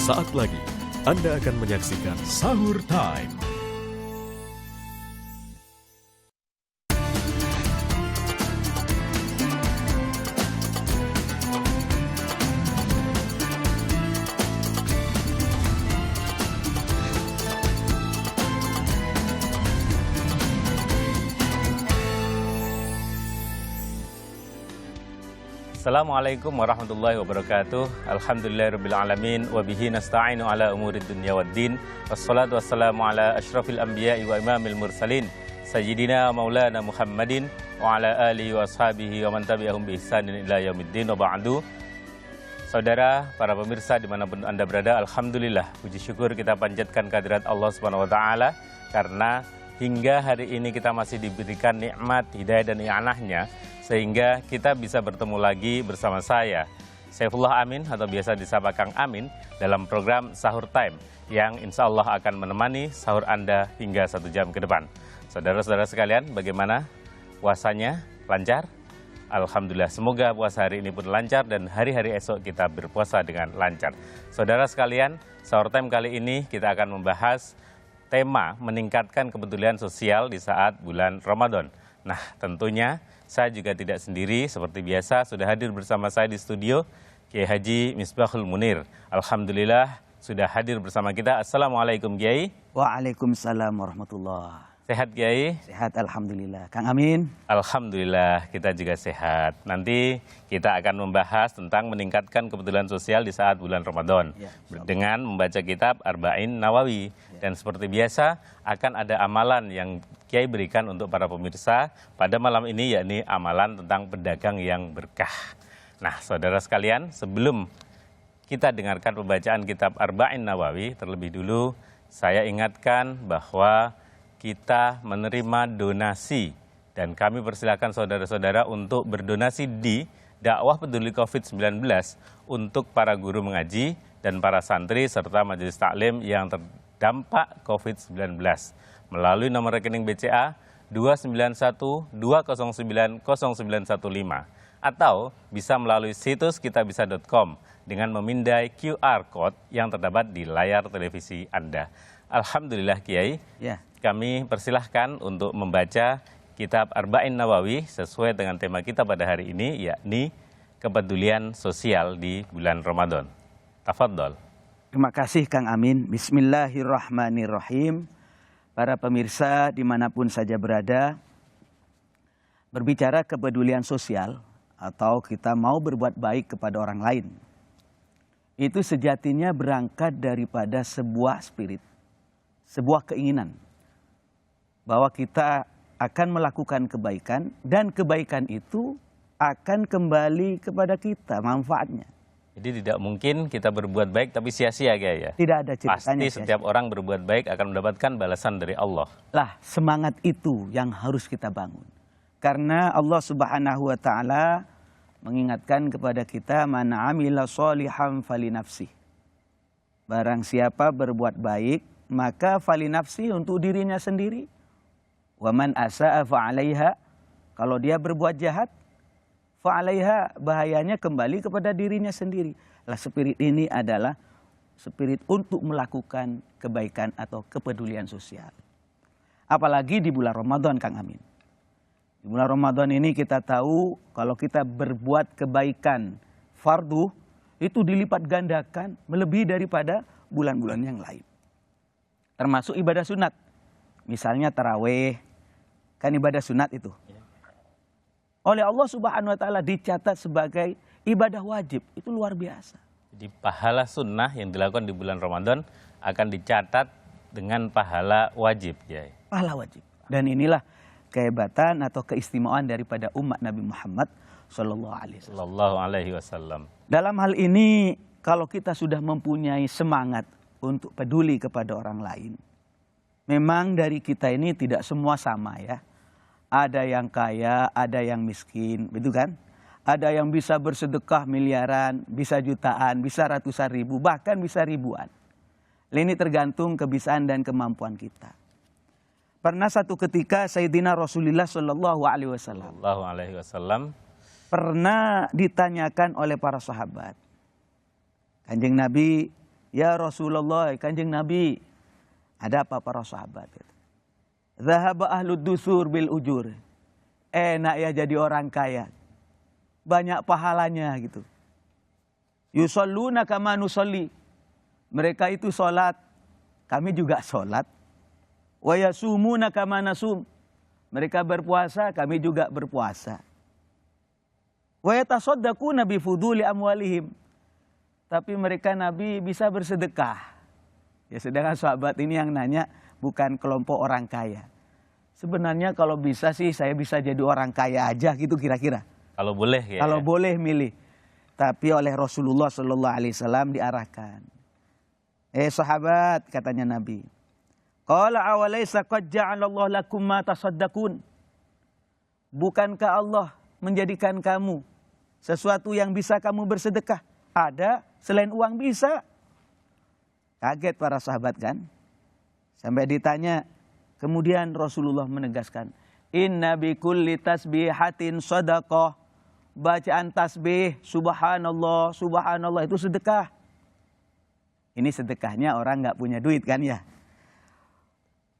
Sesaat lagi, Anda akan menyaksikan Sahur Time. Assalamualaikum warahmatullahi wabarakatuh. Alhamdulillahirabbil alamin wa bihi nasta'inu ala umurid dunya waddin. Wassalatu wassalamu ala asyrafil anbiya'i wa imamil mursalin sayyidina maulana Muhammadin wa ala alihi wa ashabihi wa man tabi'ahum bi ihsanin ila yaumiddin wa ba'du. Saudara, para pemirsa dimanapun Anda berada, alhamdulillah puji syukur kita panjatkan kehadirat Allah Subhanahu wa taala karena hingga hari ini kita masih diberikan nikmat, hidayah dan i'anahnya sehingga kita bisa bertemu lagi bersama saya, Saifullah Amin atau biasa disapa Kang Amin dalam program Sahur Time yang insya Allah akan menemani sahur Anda hingga 1 jam ke depan. Saudara-saudara sekalian, bagaimana puasanya? Lancar? Alhamdulillah, semoga puasa hari ini pun lancar dan hari-hari esok kita berpuasa dengan lancar. Saudara sekalian, Sahur Time kali ini kita akan membahas tema meningkatkan kepedulian sosial di saat bulan Ramadan. Nah, tentunya saya juga tidak sendiri, seperti biasa sudah hadir bersama saya di studio Kiai Haji Misbahul Munir. Alhamdulillah sudah hadir bersama kita. Assalamualaikum Kiai. Waalaikumsalam warahmatullahi. Sehat Kiai? Sehat alhamdulillah. Kang Amin? Alhamdulillah kita juga sehat. Nanti kita akan membahas tentang meningkatkan kepedulian sosial di saat bulan Ramadan ya, dengan membaca kitab Arba'in Nawawi. Ya. Dan seperti biasa akan ada amalan yang Kiai berikan untuk para pemirsa pada malam ini, yakni amalan tentang pedagang yang berkah. Nah, saudara sekalian, sebelum kita dengarkan pembacaan kitab Arba'in Nawawi, terlebih dulu saya ingatkan bahwa kita menerima donasi dan kami persilakan saudara-saudara untuk berdonasi di dakwah peduli COVID-19 untuk para guru mengaji dan para santri serta majelis taklim yang terdampak COVID-19 melalui nomor rekening BCA 29120900915 atau bisa melalui situs kitabisa.com dengan memindai QR Code yang terdapat di layar televisi Anda. Alhamdulillah Kiai. Ya. Kami persilahkan untuk membaca kitab Arba'in Nawawi sesuai dengan tema kita pada hari ini, yakni kepedulian sosial di bulan Ramadan. Tafadhol. Terima kasih Kang Amin. Bismillahirrahmanirrahim. Para pemirsa dimanapun saja berada, berbicara kepedulian sosial atau kita mau berbuat baik kepada orang lain, itu sejatinya berangkat daripada sebuah spirit, sebuah keinginan bahwa kita akan melakukan kebaikan dan kebaikan itu akan kembali kepada kita manfaatnya. Jadi tidak mungkin kita berbuat baik tapi sia-sia ya. Tidak ada ceritanya. Pasti setiap orang berbuat baik akan mendapatkan balasan dari Allah. Lah, semangat itu yang harus kita bangun. Karena Allah Subhanahu wa taala mengingatkan kepada kita, man amila sholihan falinafsih. Barang siapa berbuat baik, maka falinafsih untuk dirinya sendiri. Waman asa'a fa'alaiha, kalau dia berbuat jahat, fa'alaiha, bahayanya kembali kepada dirinya sendiri. Lah, spirit ini adalah spirit untuk melakukan kebaikan atau kepedulian sosial. Apalagi di bulan Ramadan, Kang Amin. Di bulan Ramadan ini kita tahu kalau kita berbuat kebaikan fardu, itu dilipat gandakan melebihi daripada bulan-bulan yang lain. Termasuk ibadah sunat. Misalnya tarawih, kan ibadah sunat itu. Oleh Allah Subhanahu wa taala dicatat sebagai ibadah wajib. Itu luar biasa. Jadi pahala sunnah yang dilakukan di bulan Ramadan akan dicatat dengan pahala wajib. Ya. Pahala wajib. Dan inilah kehebatan atau keistimewaan daripada umat Nabi Muhammad Sallallahu Alaihi Wasallam. Dalam hal ini, kalau kita sudah mempunyai semangat untuk peduli kepada orang lain, memang dari kita ini tidak semua sama ya. Ada yang kaya, ada yang miskin, betul kan? Ada yang bisa bersedekah miliaran, bisa jutaan, bisa ratusan ribu, bahkan bisa ribuan. Ini tergantung kebisaan dan kemampuan kita. Pernah satu ketika Sayyidina Rasulullah Sallallahu Alaihi Wasallam pernah ditanyakan oleh para sahabat. Kanjeng Nabi Ya Rasulullah, Kanjeng Nabi, ada apa para sahabat? Zahaba ahlud dusur bil ujur. Enak ya jadi orang kaya. Banyak pahalanya gitu. Yusalluna kama nusalli. Mereka itu sholat, kami juga sholat. Wa yasumuna kama nasum. Mereka berpuasa, kami juga berpuasa. Wa yatasaddaquna bi fuduli amwalihim. Tapi mereka Nabi bisa bersedekah. Ya sedangkan sahabat ini yang nanya bukan kelompok orang kaya. Sebenarnya kalau bisa sih saya bisa jadi orang kaya aja gitu kira-kira. Kalau boleh ya. Kalau boleh milih. Tapi oleh Rasulullah Sallallahu Alaihi Wasallam diarahkan. Sahabat, katanya Nabi. Qala awalaysa qad ja'alallahu lakum ma tasaddaqun. Bukankah Allah menjadikan kamu sesuatu yang bisa kamu bersedekah? Ada selain uang bisa. Kaget para sahabat kan? Sampai ditanya, kemudian Rasulullah menegaskan, inna bi kulli tasbihatin shadaqah. Bacaan tasbih, subhanallah, subhanallah itu sedekah. Ini sedekahnya orang nggak punya duit kan ya.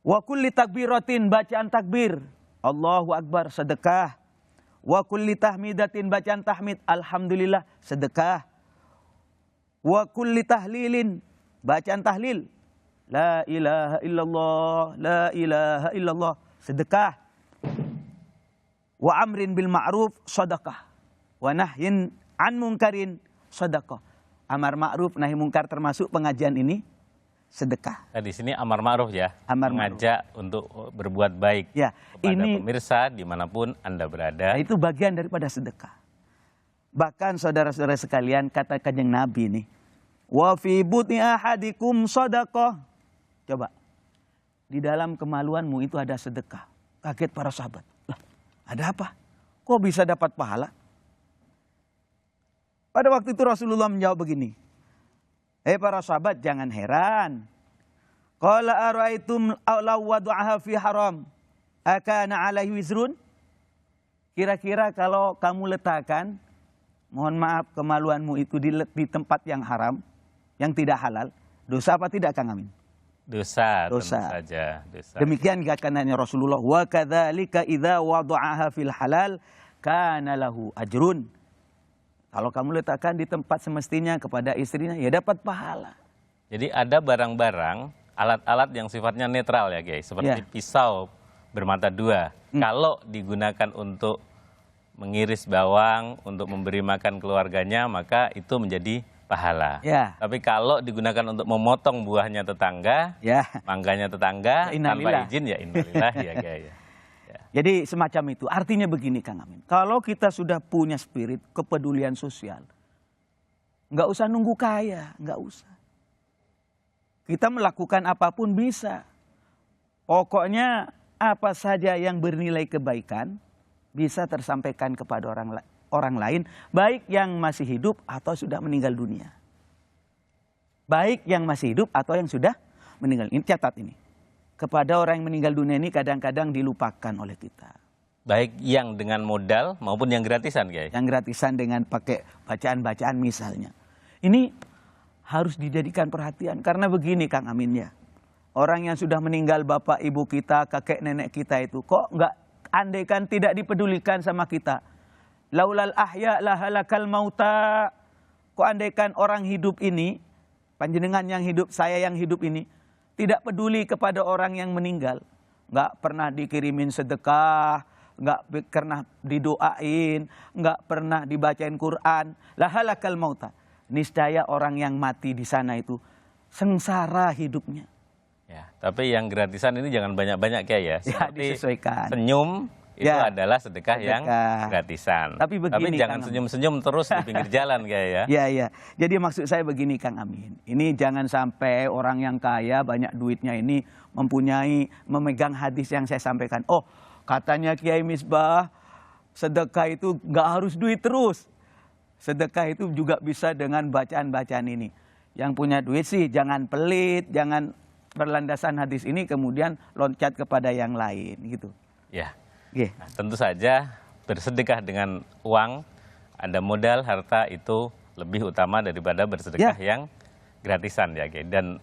Wa kulli takbiratin, bacaan takbir, Allahu Akbar, sedekah. Wa kulli tahmidatin, bacaan tahmid, alhamdulillah, sedekah. Wa kulli tahlilin, bacaan tahlil, la ilaha illallah, la ilaha illallah, sedekah. Wa amrin bil ma'ruf, sedekah. Wa nahyin an munkarin, sedekah. Amar ma'ruf, nahi mungkar termasuk pengajian ini sedekah. Di sini amar ma'ruf ya, mengajak untuk berbuat baik ya, kepada ini, pemirsa dimanapun Anda berada. Nah, itu bagian daripada sedekah. Bahkan saudara-saudara sekalian, kata Kanjeng Nabi nih, wa fi butni ahadikum sedekah. Coba, di dalam kemaluanmu itu ada sedekah. Kaget para sahabat. Lah, ada apa? Kok bisa dapat pahala? Pada waktu itu Rasulullah menjawab begini. Para sahabat, jangan heran. Qala ara'aitum law wada'aha fi haram akana alaihi wizrun? Kira-kira kalau kamu letakkan, mohon maaf, kemaluanmu itu di tempat yang haram, yang tidak halal, dosa apa tidak Kang Amin? Dosa, dosa. Tentu saja. Dosa. Demikian katanya Rasulullah, wa kadzalika idza wada'aha fil halal kana lahu ajrun. Kalau kamu letakkan di tempat semestinya kepada istrinya, ya dapat pahala. Jadi ada barang-barang, alat-alat yang sifatnya netral ya guys, seperti pisau bermata dua. Kalau digunakan untuk mengiris bawang, untuk memberi makan keluarganya, maka itu menjadi pahala. Ya. Tapi kalau digunakan untuk memotong buahnya tetangga, mangganya tetangga, tanpa izin, ya innalillah ya guys. Jadi semacam itu. Artinya begini Kang Amin. Kalau kita sudah punya spirit kepedulian sosial, nggak usah nunggu kaya, nggak usah. Kita melakukan apapun bisa. Pokoknya apa saja yang bernilai kebaikan bisa tersampaikan kepada orang lain, baik yang masih hidup atau sudah meninggal dunia. Baik yang masih hidup atau yang sudah meninggal. Ini catat ini. Kepada orang yang meninggal dunia ini kadang-kadang dilupakan oleh kita. Baik yang dengan modal maupun yang gratisan, guys. Yang gratisan dengan pakai bacaan-bacaan misalnya. Ini harus dijadikan perhatian. Karena begini Kang Amin ya. Orang yang sudah meninggal bapak ibu kita, kakek nenek kita itu. Kok nggak andaikan tidak dipedulikan sama kita. Laulal ahya lahalakal mauta. Kok andaikan orang hidup ini, panjenengan yang hidup, saya yang hidup ini, tidak peduli kepada orang yang meninggal. Nggak pernah dikirimin sedekah, nggak pernah didoain, nggak pernah dibacain Quran. Lahalakal mauta. Niscaya orang yang mati di sana itu sengsara hidupnya. Ya, tapi yang gratisan ini jangan banyak-banyak ya. Seperti disesuaikan. Senyum itu adalah sedekah yang gratisan. Tapi begini, jangan senyum-senyum terus di pinggir jalan kayak ya. Iya. Jadi maksud saya begini Kang Amin. Ini jangan sampai orang yang kaya banyak duitnya ini memegang hadis yang saya sampaikan. Oh, katanya Kiai Misbah, sedekah itu nggak harus duit terus. Sedekah itu juga bisa dengan bacaan-bacaan ini. Yang punya duit sih jangan pelit, jangan berlandasan hadis ini kemudian loncat kepada yang lain gitu. Ya. Nah, tentu saja bersedekah dengan uang, Anda modal, harta itu lebih utama daripada bersedekah yang gratisan ya, Ki. Dan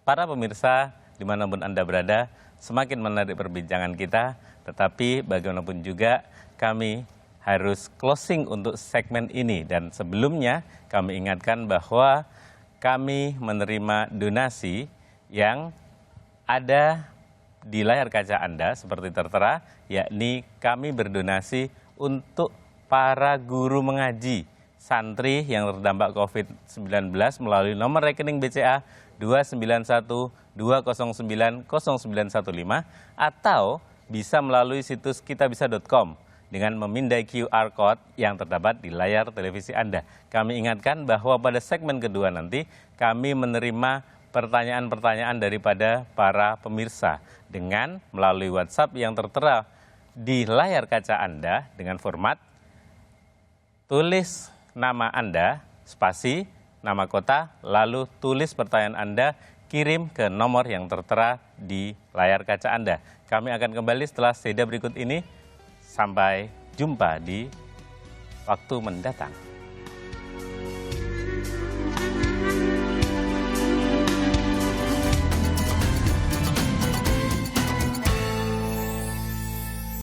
para pemirsa dimanapun Anda berada, semakin menarik perbincangan kita, tetapi bagaimanapun juga kami harus closing untuk segmen ini. Dan sebelumnya kami ingatkan bahwa kami menerima donasi yang ada di layar kaca Anda seperti tertera, yakni kami berdonasi untuk para guru mengaji santri yang terdampak COVID-19 melalui nomor rekening BCA 29120909015 atau bisa melalui situs kitabisa.com dengan memindai QR Code yang terdapat di layar televisi Anda. Kami ingatkan bahwa pada segmen kedua nanti kami menerima pertanyaan-pertanyaan daripada para pemirsa dengan melalui WhatsApp yang tertera di layar kaca Anda dengan format tulis nama Anda, spasi, nama kota, lalu tulis pertanyaan Anda, kirim ke nomor yang tertera di layar kaca Anda. Kami akan kembali setelah jeda berikut ini. Sampai jumpa di waktu mendatang.